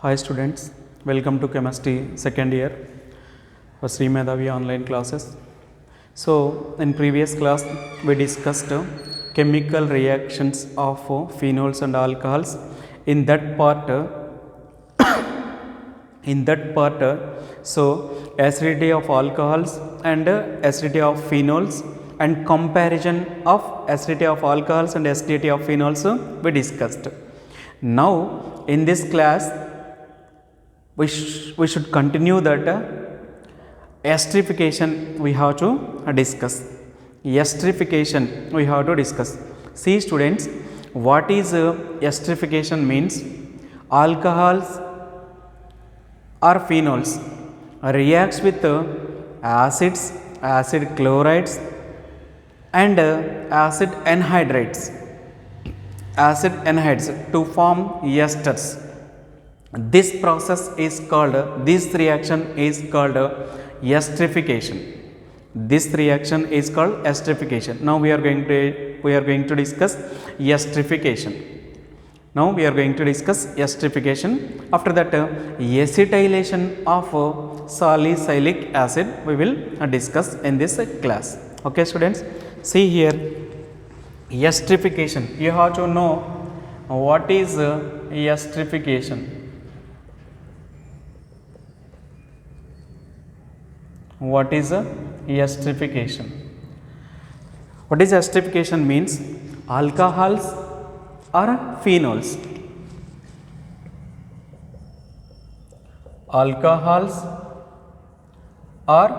Hi students, welcome to chemistry second year for Sri Medhavi online classes. So in previous class we discussed chemical reactions of phenols and alcohols. In that part, so acidity of alcohols and acidity of phenols and comparison of acidity of alcohols and acidity of phenols we discussed. Now in this class we should continue that esterification we have to discuss. Esterification we have to discuss. See students, what is esterification means? Alcohols or phenols reacts with acids, acid chlorides and acid anhydrides to form esters. This process is called, this reaction is called esterification. This reaction is called esterification. Now we are going to discuss esterification. After that acetylation of salicylic acid we will discuss in this class. Okay students, see here, esterification, you have to know what is esterification. What is esterification? What is esterification means? Alcohols or phenols. Alcohols or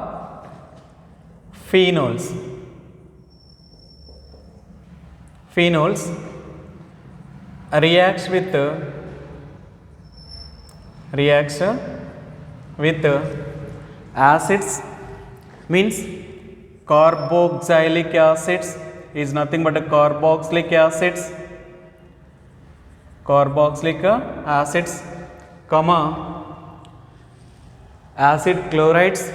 phenols. Phenols reacts with acids, means carboxylic acids is nothing but a carboxylic acids, comma acid chlorides,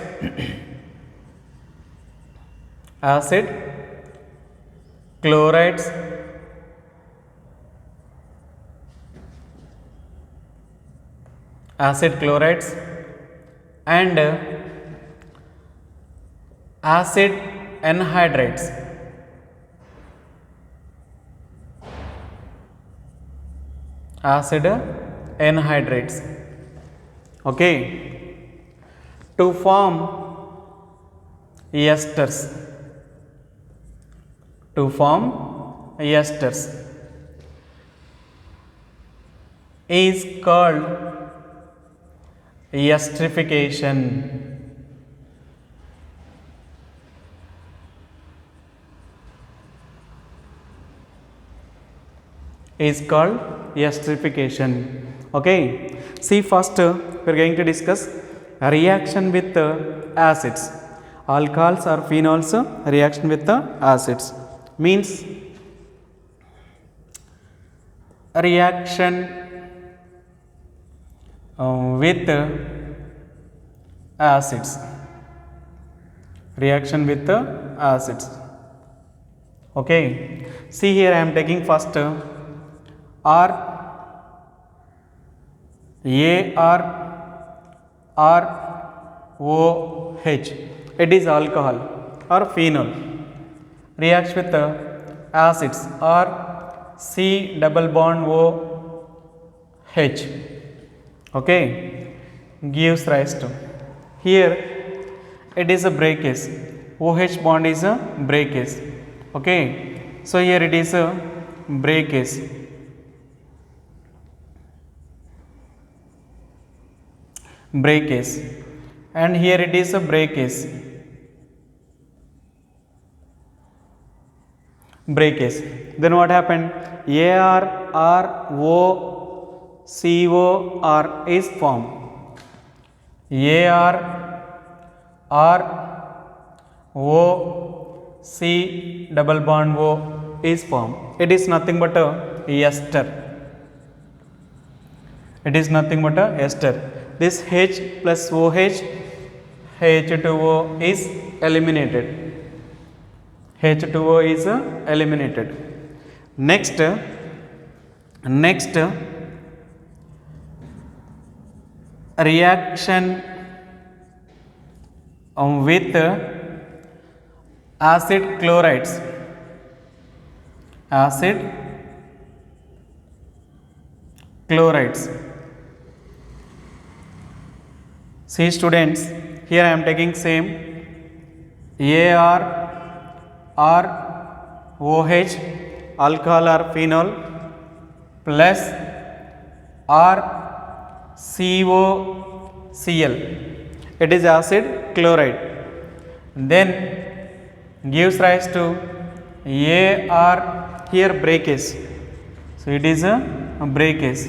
acid chlorides and acid anhydrides. Okay, to form esters. Is called esterification. Is called esterification. Okay, see first we are going to discuss reaction with acids. Alcohols or phenols reaction with acids means reaction with acids. Okay, see here I am taking first R, ArOH. It is alcohol or phenol. Reacts with acids or C double bond OH. Okay, gives rise to, here it is a breakage. OH bond is a breakage. Okay, so here it is a breakage. And here it is a breakage. Then what happened? ArROCOR is formed. ArROC double bond O is formed. It is nothing but a ester. This H plus OH, H2O is eliminated. Next reaction with acid chlorides. Acid chlorides. See students, here I am taking same AR or OH, alcohol or phenol, plus or COCl, it is acid chloride, then gives rise to AR, here breakage, so it is a breakage,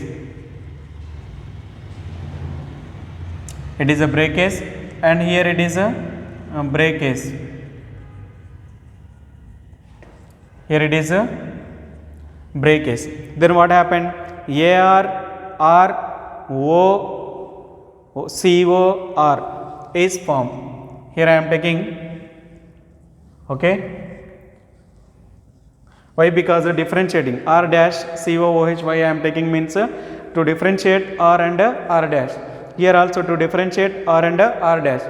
it is a breakage, and here it is a breakage, here it is a breakage. Then what happened? AR or OCOR is formed. Here I am taking, okay. Why? Because of differentiating R dash COOH. Why I am taking means to differentiate R and R dash. Here also to differentiate R and R dash.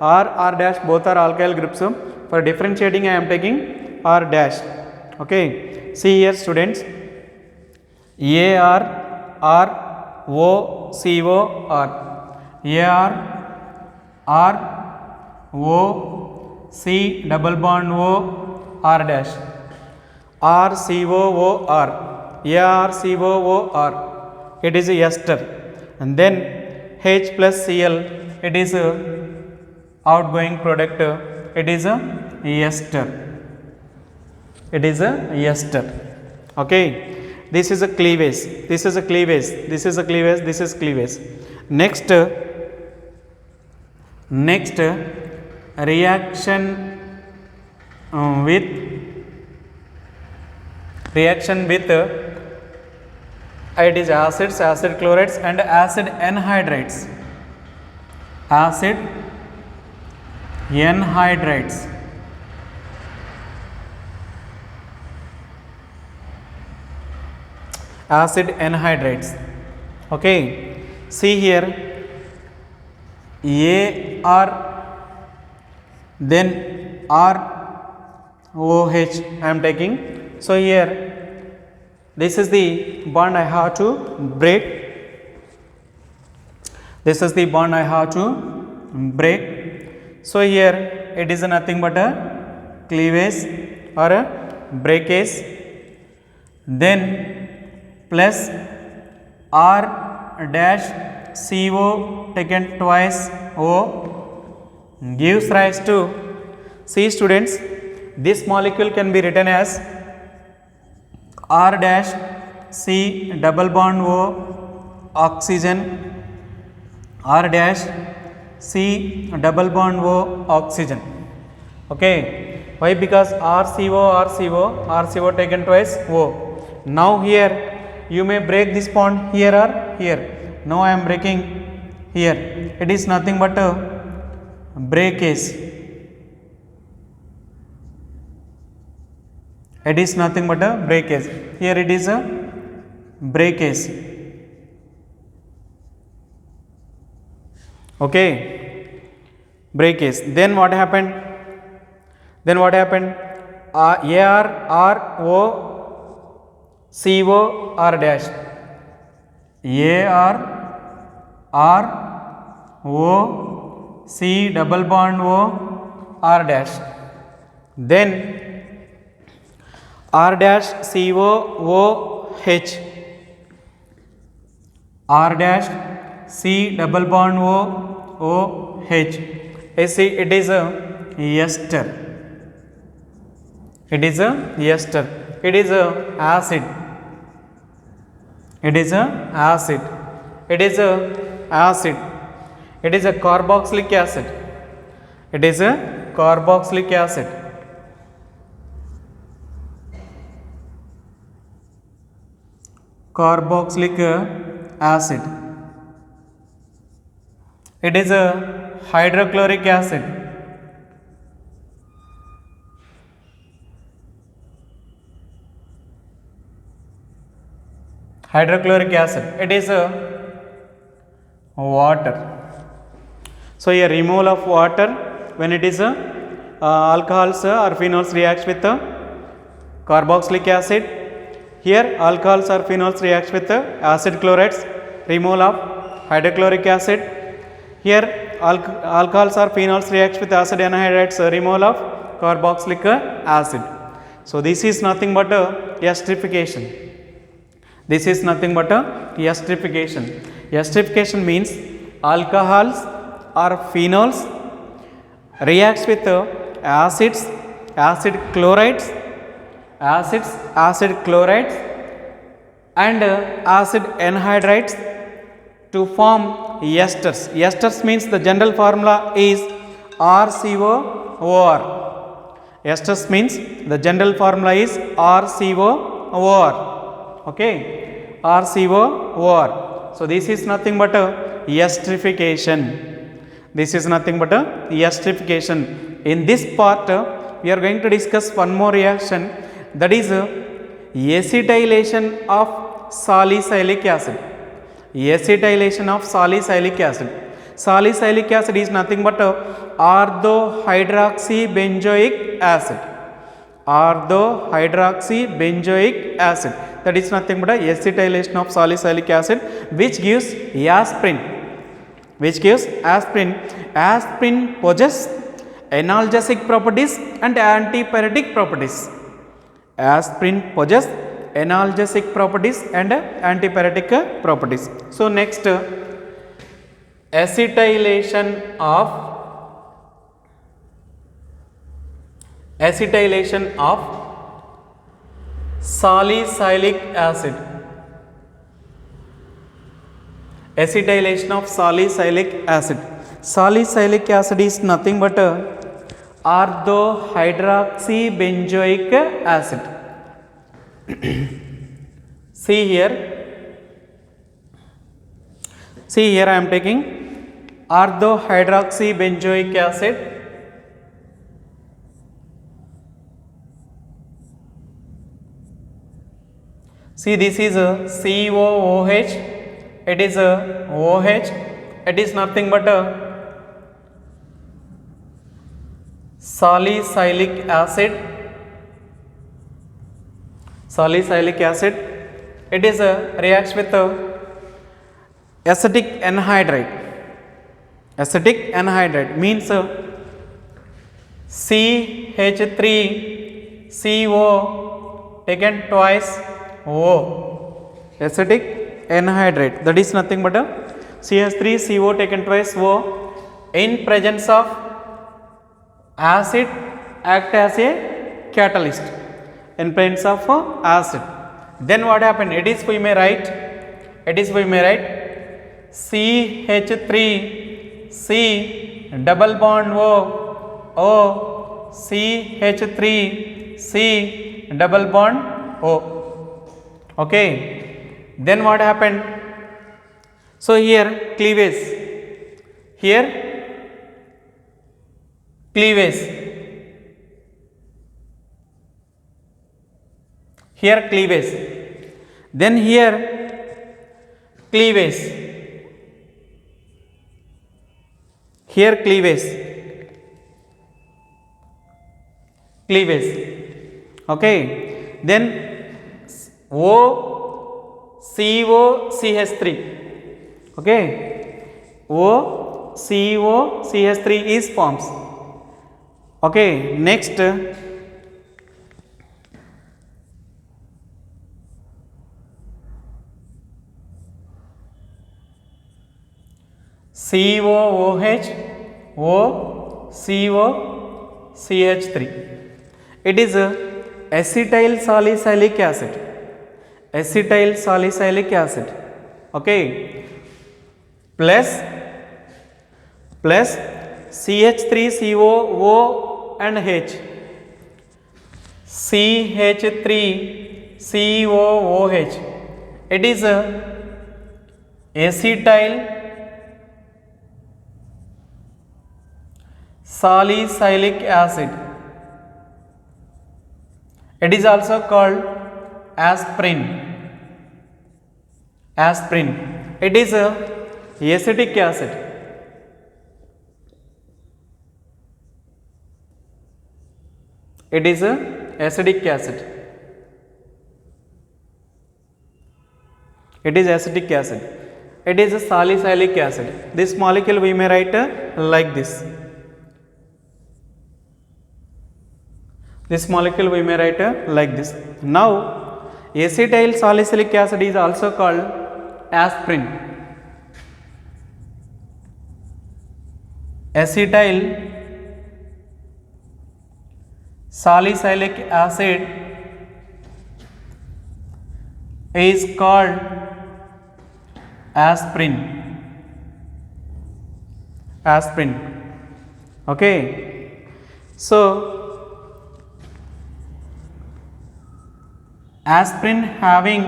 R dash both are alkyl groups. For differentiating I am taking R dash. Okay. See here students, AR R O C O R, AR R O C double bond O R dash, R C O O R, AR C O O R, it is a ester, and then H plus Cl, it is a outgoing product, it is a ester, it is a ester. Okay. This is a cleavage, this is a cleavage, this is a cleavage, this is cleavage. Next reaction with it is acids, acid chlorides and acid anhydrides. Acid anhydrides. Acid anhydrides. Okay. See here, AR, then ROH I am taking. So here this is the bond I have to break. This is the bond I have to break. So here it is nothing but a cleavage or a breakage. Then plus R dash CO taken twice O gives rise to, see students, this molecule can be written as R dash C double bond O oxygen, R dash C double bond O oxygen. Okay. Why? Because RCO taken twice O. Now here you may break this bond here or here. Now I am breaking here. It is nothing but a breakage. It is nothing but a breakage. Here it is a breakage. Okay. Breakage. Then what happened? AR dash, C double bond O R dash, then R dash COOH, R dash C double bond OH. See, it is a ester. It is a ester. It is a acid. It is a acid. It is a acid. It is a carboxylic acid. It is a carboxylic acid. Carboxylic acid. It is a hydrochloric acid. Hydrochloric acid. It is a water. So here removal of water when it is alcohols or phenols reacts with carboxylic acid. Here alcohols or phenols reacts with acid chlorides, removal of hydrochloric acid. Here alcohols or phenols reacts with acid anhydrides, removal of carboxylic acid. So this is nothing but esterification. This is nothing but esterification. Esterification means alcohols or phenols reacts with acids, acid chlorides and acid anhydrides to form esters. Esters means the general formula is RCOOR. Esters means the general formula is RCOOR. Okay, RCOOR. So this is nothing but esterification. This is nothing but esterification. In this part, we are going to discuss one more reaction, that is acetylation of salicylic acid. Acetylation of salicylic acid. Salicylic acid is nothing but orthohydroxybenzoic acid. Orthohydroxybenzoic acid. That is nothing but acetylation of salicylic acid, which gives aspirin. Aspirin possesses analgesic properties and antipyretic properties. Aspirin possesses analgesic properties and antipyretic properties. So next, acetylation of salicylic acid. Acetylation of salicylic acid. Salicylic acid is nothing but orthohydroxybenzoic acid. See here I am taking orthohydroxybenzoic acid. See, this is a COOH. It is a OH. It is nothing but a salicylic acid. Salicylic acid. It is reacts with acetic anhydride. Acetic anhydride means CH3CO taken twice O. Acetic anhydride, that is nothing but CH3CO taken twice O in presence of acid act as a catalyst. In presence of acid, then what happened? It is we may write CH3C double bond O CH3C double bond O. Okay, then what happened? So here cleavage, then here cleavage, okay, then OCOCH3, okay, OCOCH3 is forms. Okay, next COOH OCOCH3. It is acetyl salicylic acid. Okay, plus CH3COO and H, CH3COOH. It is acetyl salicylic acid. It is also called aspirin. It is acetic acid. It is a acidic acid. It is acetic acid. It is a salicylic acid. This molecule we may write like this. This molecule we may write like this. Now, acetyl salicylic acid is also called aspirin. Acetyl salicylic acid is called aspirin. Aspirin. Okay. So, aspirin having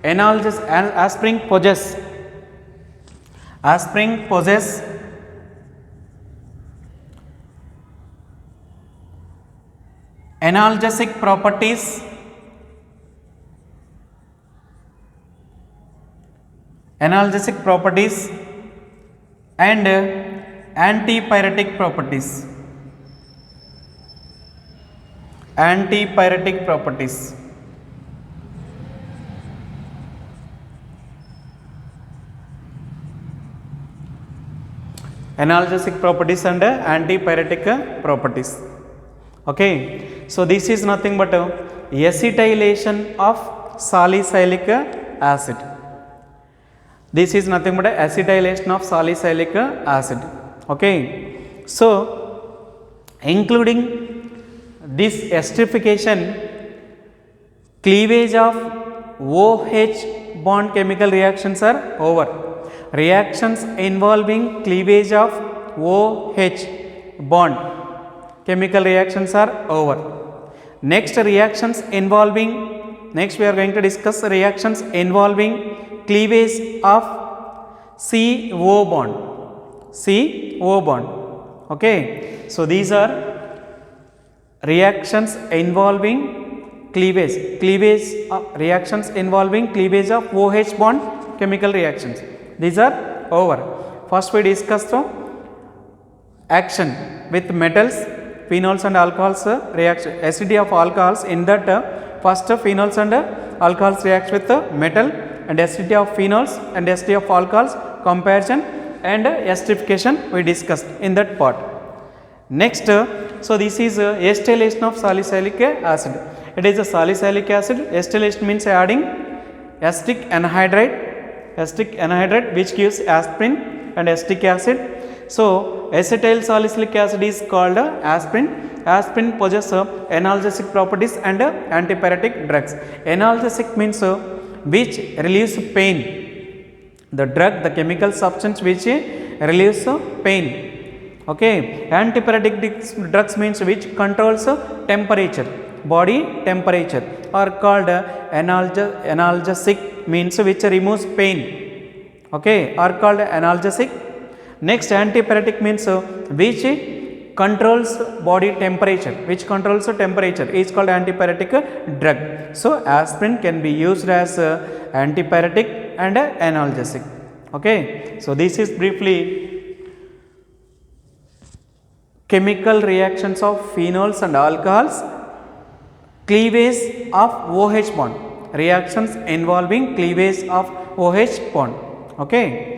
analgesic, aspirin possess analgesic properties and antipyretic properties. Antipyretic properties. Analgesic properties and antipyretic properties. Okay, so this is nothing but acetylation of salicylic acid. This is nothing but acetylation of salicylic acid. Okay, so including this esterification, cleavage of OH bond chemical reactions are over. Reactions involving cleavage of OH bond chemical reactions are over. Next we are going to discuss reactions involving cleavage of CO bond. Okay, so these are reactions involving cleavage of OH bond chemical reactions. These are over. First we discuss the action with metals, phenols and alcohols reaction, acidity of alcohols. In that first phenols and alcohols react with metal, and acidity of phenols and acidity of alcohols, comparison and esterification we discussed in that part. Next, so this is acetylation of salicylic acid. It is a salicylic acid. Acetylation means adding acetic anhydride which gives aspirin and acetic acid. So acetyl salicylic acid is called aspirin. Aspirin possesses analgesic properties and antipyretic drugs. Analgesic means which relieves pain. The drug, the chemical substance which relieves pain. Okay. Antipyretic drugs means which controls temperature, body temperature, are called analgesic means which removes pain. Okay, are called analgesic. Next, antipyretic means which controls body temperature, is called antipyretic drug. So aspirin can be used as antipyretic and analgesic. Okay, so this is briefly chemical reactions of phenols and alcohols, cleavage of OH bond, reactions involving cleavage of OH bond. Okay.